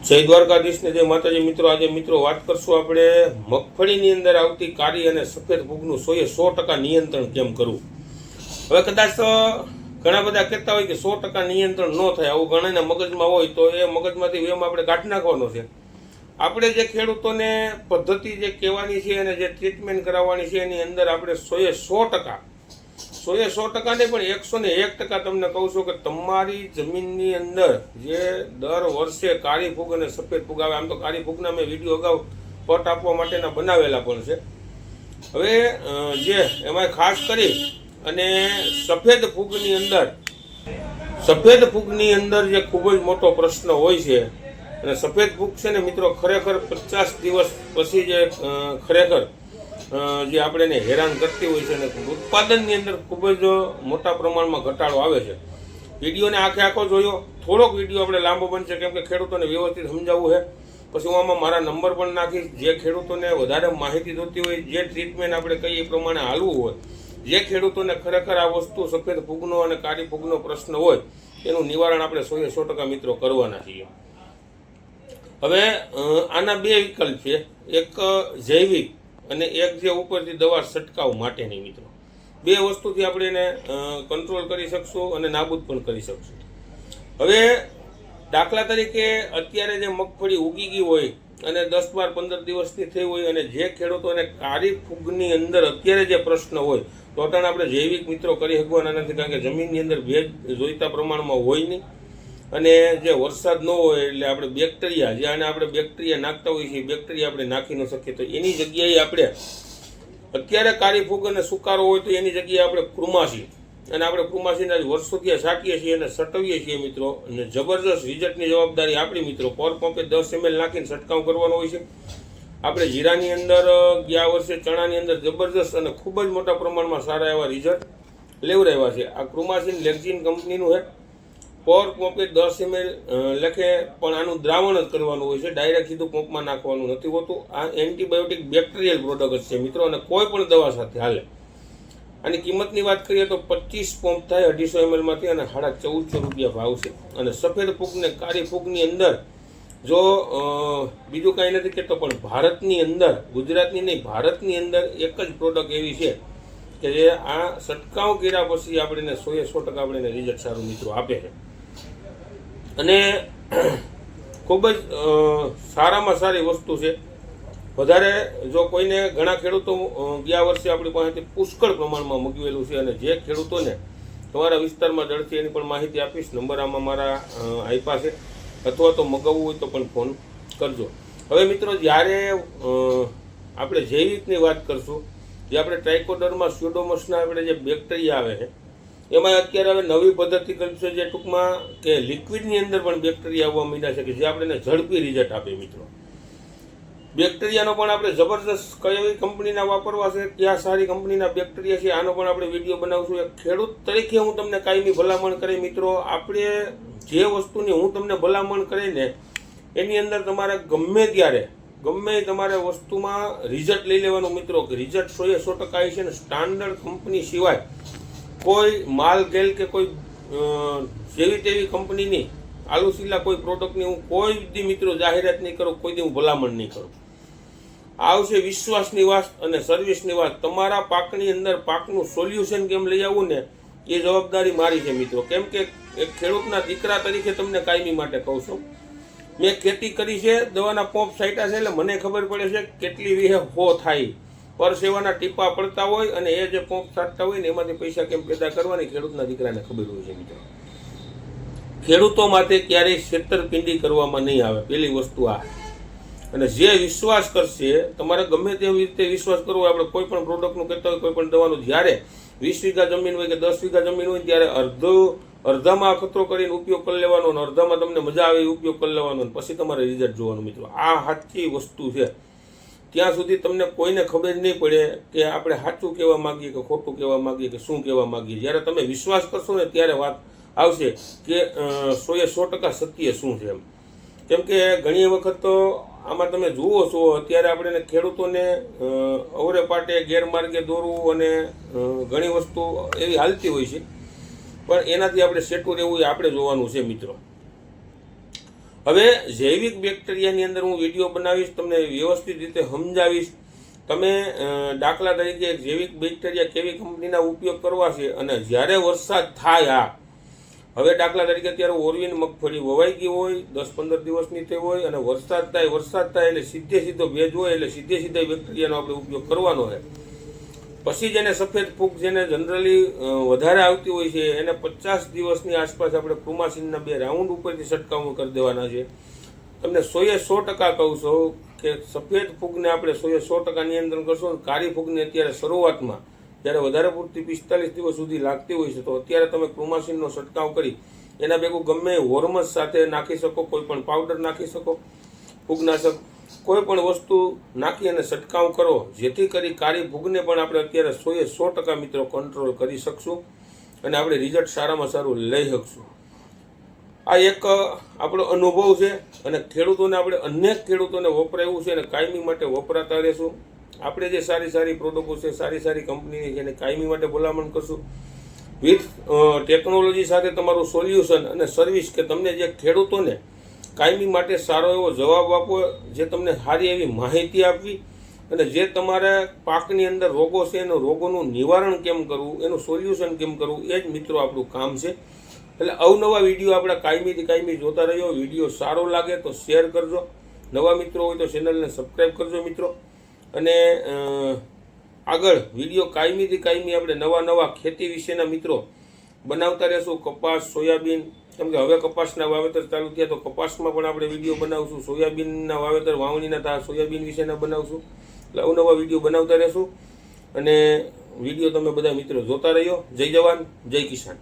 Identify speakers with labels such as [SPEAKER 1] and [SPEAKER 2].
[SPEAKER 1] જય દ્વારકાધીશ ને જય માતાજી મિત્રો। આજે મિત્રો વાત કરશું આપણે મગફળીની અંદર આવતી કાળી અને સફેદ ફૂગનું 100% નિયંત્રણ કેમ કરવું। હવે કદાચ ઘણા બધા કહેતા હોય કે 100% નિયંત્રણ ન થાય, આવું ઘણાના મગજમાં હોય તો એ મગજમાંથી વેમ આપણે કાઢી નાખવાનો છે। આપણે જે ખેડૂતોને પદ્ધતિ જે કહેવાની છે અને જે ટ્રીટમેન્ટ કરાવવાની છે એની અંદર આપણે 100% નહીં પણ 101% તમને કહું છું કે તમારી જમીનની અંદર જે દર વર્ષે કાળી ફૂગ અને સફેદ ફૂગ આવે, આમ તો કાળી ફૂગના મેં વિડીયો અગાઉ પટ આપવા માટેના બનાવેલા પણ છે। હવે જે એમાં ખાસ કરી અને સફેદ ફૂગની અંદર જે ખૂબ જ મોટો પ્રશ્ન હોય છે, અને સફેદ ફૂગ છે ને મિત્રો ખરેખર 50 દિવસ પછી જે ખરેખર જે આપણે એને હેરાન કરતી હોય છે અને ઉત્પાદનની અંદર ખૂબ જ મોટા પ્રમાણમાં ઘટાડો આવે છે। વિડીયોને આખો જોયો, થોડોક વિડીયો આપણે લાંબો બનશે કેમ કે ખેડૂતોને વ્યવસ્થિત સમજાવવું છે। પછી હું આમાં મારા નંબર પણ નાખીશ, જે ખેડૂતોને વધારે માહિતી જોતી હોય, જે ટ્રીટમેન્ટ આપણે કહીએ એ પ્રમાણે હાલવું હોય, જે ખેડૂતોને ખરેખર આ વસ્તુ સફેદ ફૂગનો અને કાળી ફૂગનો પ્રશ્ન હોય એનું નિવારણ આપણે 100% મિત્રો કરવાના છીએ। હવે આના બે વિકલ્પ છે, એક જૈવિક અને એક જે ઉપરથી દવા છંટકાવ માટેની મિત્રો। બે વસ્તુથી આપણે એને કંટ્રોલ કરી શકશું અને નાબૂદ પણ કરી શકશું। હવે દાખલા તરીકે અત્યારે જે મગફળી ઉગી ગઈ હોય અને 10-12-15 દિવસની થઈ હોય અને જે ખેડૂતોને કાળી ફૂગની અંદર અત્યારે જે પ્રશ્ન હોય તો અટાણે આપણે જૈવિક મિત્રો કરી શકવાના નથી, કારણ કે જમીનની અંદર ભેજ જોઈતા પ્રમાણમાં હોય નહીં અને જે વરસાદ ન હોય એટલે આપણે બેક્ટેરિયા, જે આને આપણે બેક્ટેરિયા નાખતા હોઈએ છીએ, બેક્ટેરિયા આપણે નાખી ન શકીએ, તો એની જગ્યાએ આપણે અત્યારે કાળી ફૂગ અને સુકારો હોય તો એની જગ્યાએ આપણે ક્રુમાસી, અને આપણે ક્રુમાસીને વર્ષોથી છાંટીએ છીએ અને સટવીએ છીએ મિત્રો, અને જબરજસ્ત રિઝલ્ટની જવાબદારી આપણી મિત્રો। પર પંપે 10 ml નાખીને છંટકાવ કરવાનો હોય છે। આપણે જીરાની અંદર ગયા વર્ષે ચણાની અંદર જબરજસ્ત અને ખૂબ જ મોટા પ્રમાણમાં સારા એવા રિઝલ્ટ લેવડાવ્યા છે। આ ક્રુમાસીન લેક્ઝિન કંપનીનું છે। પર પંપે 10 ml લખે, પણ આનું દ્રાવણ જ કરવાનું હોય છે, ડાયરેક્ટ સીધું પંપમાં નાખવાનું નથી હોતું। આ એન્ટીબાયોટિક બેક્ટેરિયલ પ્રોડક્ટ છે મિત્રો, અને કોઈ પણ દવા સાથે હાલે। આની કિંમતની વાત કરીએ તો 25 પંપ થાય 250 ml માંથી, અને 1450 રૂપિયા ભાવ છે। અને સફેદ ફૂગને કાળી ફૂગની અંદર જો બીજું કાંઈ નથી કહેતો, પણ ભારતની અંદર, ગુજરાતની નહીં ભારતની અંદર એક જ પ્રોડક્ટ એવી છે કે જે આ છંટકાવ કર્યા પછી આપણે 100% આપણે રિઝલ્ટ સારું મિત્રો આપે છે, અને ખૂબ જ સારામાં સારી વસ્તુ છે। વધારે જો કોઈને, ઘણા ખેડૂતો ગયા વર્ષે આપણી પાસેથી પુષ્કળ પ્રમાણમાં મગવેલું છે, અને જે ખેડૂતોને તમારા વિસ્તારમાં જડથી એની પણ માહિતી આપીશ, નંબર આમાં મારા આપ્યા છે, અથવા તો મગાવવું હોય તો પણ ફોન કરજો। હવે મિત્રો જ્યારે આપણે જૈવિકની વાત કરશું, જે આપણે ટ્રાઇકોડર્મા સ્યુડોમોસના આપણે જે બેક્ટેરિયા આવે છે એમાં અત્યારે હવે નવી પદ્ધતિ કરી છે, જે ટૂંકમાં કે લિક્વિડની અંદર પણ બેક્ટેરિયા આવવા માંડ્યા છે કે જે આપણને ઝડપી રિઝલ્ટ આપે મિત્રો। બેક્ટેરિયાનો પણ આપણે જબરજસ્ત કઈ કંપનીના વાપરવા છે, કયા સારી કંપનીના બેક્ટેરિયા છે, આનો પણ આપણે વિડીયો બનાવશું। એક ખેડૂત તરીકે હું તમને કાયમી ભલામણ કરી મિત્રો, આપણે જે વસ્તુની હું તમને ભલામણ કરીને એની અંદર તમારે ગમે ત્યારે ગમે તમારે વસ્તુમાં રિઝલ્ટ લઈ લેવાનું મિત્રો, કે રિઝલ્ટ 100% આવી છે ને સ્ટાન્ડર્ડ કંપની સિવાય કોઈ માલ ગેલ કે કોઈ જેવી તેવી કંપનીની આલુસીલા કોઈ પ્રોડક્ટની હું કોઈ દી મિત્રો જાહેરાત નહીં કરું, કોઈ દી હું ભલામણ નહીં કરું। આવશે વિશ્વાસની વાત અને સર્વિસની વાત। તમારા પાકની અંદર પાકનું સોલ્યુશન કેમ લઈ આવવું ને એ જવાબદારી મારી છે મિત્રો, કેમ કે એક ખેડૂતના દીકરા તરીકે તમને કાયમી માટે કહું છું। મેં ખેતી કરી છે, દવાના પંપ છાંટ્યા છે, એટલે મને ખબર પડે છે કેટલી વીહે હો થાય, પરસેવાના ટીપા પડતા હોય, અને એ જે પંપ છાંટતા હોય ને એમાંથી પૈસા કેમ પેદા કરવાની ખેડૂતના દીકરાને ખબર હોય છે મિત્રો। ખેડૂતો માટે ક્યારેય છેતરપિંડી કરવામાં નહીં આવે, પહેલી વસ્તુ આ। અને જે વિશ્વાસ કરશે, તમારે ગમે તેવી રીતે વિશ્વાસ કરવો, આપણે કોઈ પણ પ્રોડક્ટનું કહેતા હોય, કોઈ પણ દવાનું, જ્યારે 20 વીઘા જમીન હોય કે 10 વીઘા જમીન હોય ત્યારે અડધામાં અખતરો કરીને ઉપયોગ કરી લેવાનો, અને અડધામાં તમને મજા આવે એ ઉપયોગ કરી લેવાનો, પછી તમારે રિઝલ્ટ જોવાનું મિત્રો। આ સાચી વસ્તુ છે। ત્યાં સુધી તમને કોઈને ખબર નહીં પડે કે આપણે સાચું કહેવા માગીએ કે ખોટું કહેવા માગીએ કે શું કહેવા માગીએ। જ્યારે તમે વિશ્વાસ કરશો ને ત્યારે વાત આવશે કે 100% સત્ય શું છે એમ। કેમ કે ઘણી વખત તો આમાં તમે જુઓ છો, અત્યારે આપણે ખેડૂતોને અવરે પાટે ગેરમાર્ગે દોરવું અને ઘણી વસ્તુ એવી હાલતી હોય છે, પણ એનાથી આપણે સેટું રહેવું એ આપણે જોવાનું છે મિત્રો। હવે જૈવિક બેક્ટેરિયાની અંદર હું વિડીયો બનાવીશ, તમને વ્યવસ્થિત રીતે સમજાવીશ. તમે દાખલા તરીકે એક જૈવિક બેક્ટેરિયા કેવી કંપનીના ઉપયોગ કરવા છે, અને જ્યારે વરસાદ થાય, હવે દાખલા તરીકે અત્યારે ઓરવીન મગફળી વવાઈ ગઈ હોય, 10-15 દિવસની તે હોય, અને વરસાદ થાય એટલે સીધો ભેજ હોય, એટલે સીધા બેક્ટેરિયાનો આપણે ઉપયોગ કરવાનો છે. પછી જેને સફેદ ફૂગ જેને જનરલી વધારે આવતી હોય છે, એને 50 દિવસની આસપાસ આપણે ક્રુમાસીનના 2 રાઉન્ડ ઉપરથી છંટકાવ કરી દેવાના છે. તમને 100% કહું છું કે સફેદ ફૂગને આપણે 100% નિયંત્રણ કરશો. કાળી ફૂગને અત્યારે શરૂઆતમાં જ્યારે વધારે પૂરતી 45 દિવસ સુધી લાગતી હોય છે, તો અત્યારે તમે ક્રુમાસીનનો છંટકાવ કરી એના ભેગું ગમે હોર્મોન્સ સાથે નાખી શકો, કોઈ પણ પાવડર નાખી શકો, ફૂગનાશક કોઈ પણ વસ્તુ નાખી અને છંટકાવ કરો, જેથી કરી કાળી ફૂગને પણ આપણે અત્યારે 100% મિત્રો કંટ્રોલ કરી શકશું અને આપણે રિઝલ્ટ સારામાં સારું લઈ શકશું. આ એક આપણો અનુભવ છે અને ખેડૂતોને આપણે અનેક ખેડૂતોને વપરાયું છે અને કાયમી માટે વપરાતા રહેશું. આપણે જે સારી પ્રોડક્ટો છે, સારી કંપનીની જેને કાયમી માટે ભલામણ કરશું, વિથ ટેકનોલોજી સાથે તમારું સોલ્યુશન અને સર્વિસ, કે તમને જે ખેડૂતોને કાયમી માટે સારો એવો જવાબ આપવો, જે તમને સારી એવી માહિતી આપવી, અને જે તમારા પાકની અંદર રોગો છે એનું રોગોનું નિવારણ કેમ કરવું, એનું સોલ્યુશન કેમ કરવું, એ જ મિત્રો આપણું કામ છે. એટલે અવનવા વિડીયો આપણા કાયમી જોતા રહ્યો. વિડીયો સારો લાગે તો શેર કરજો, નવા મિત્રો હોય તો ચેનલને સબસ્ક્રાઈબ કરજો મિત્રો. અને આગળ વિડીયો કાયમી આપણે નવા ખેતી વિશેના મિત્રો બનાવતા રહેશું. કપાસ, સોયાબીન, કેમ કે હવે કપાસના વાવેતર ચાલુ થયા, તો કપાસમાં પણ આપણે વિડીયો બનાવશું. સોયાબીનના વાવેતર વાવણીના સોયાબીન વિશેના બનાવશું. એટલે અવનવા વિડીયો બનાવતા રહેશું. અને વિડીયો તમે બધા મિત્રો જોતા રહ્યો. જય જવાન, જય કિસાન.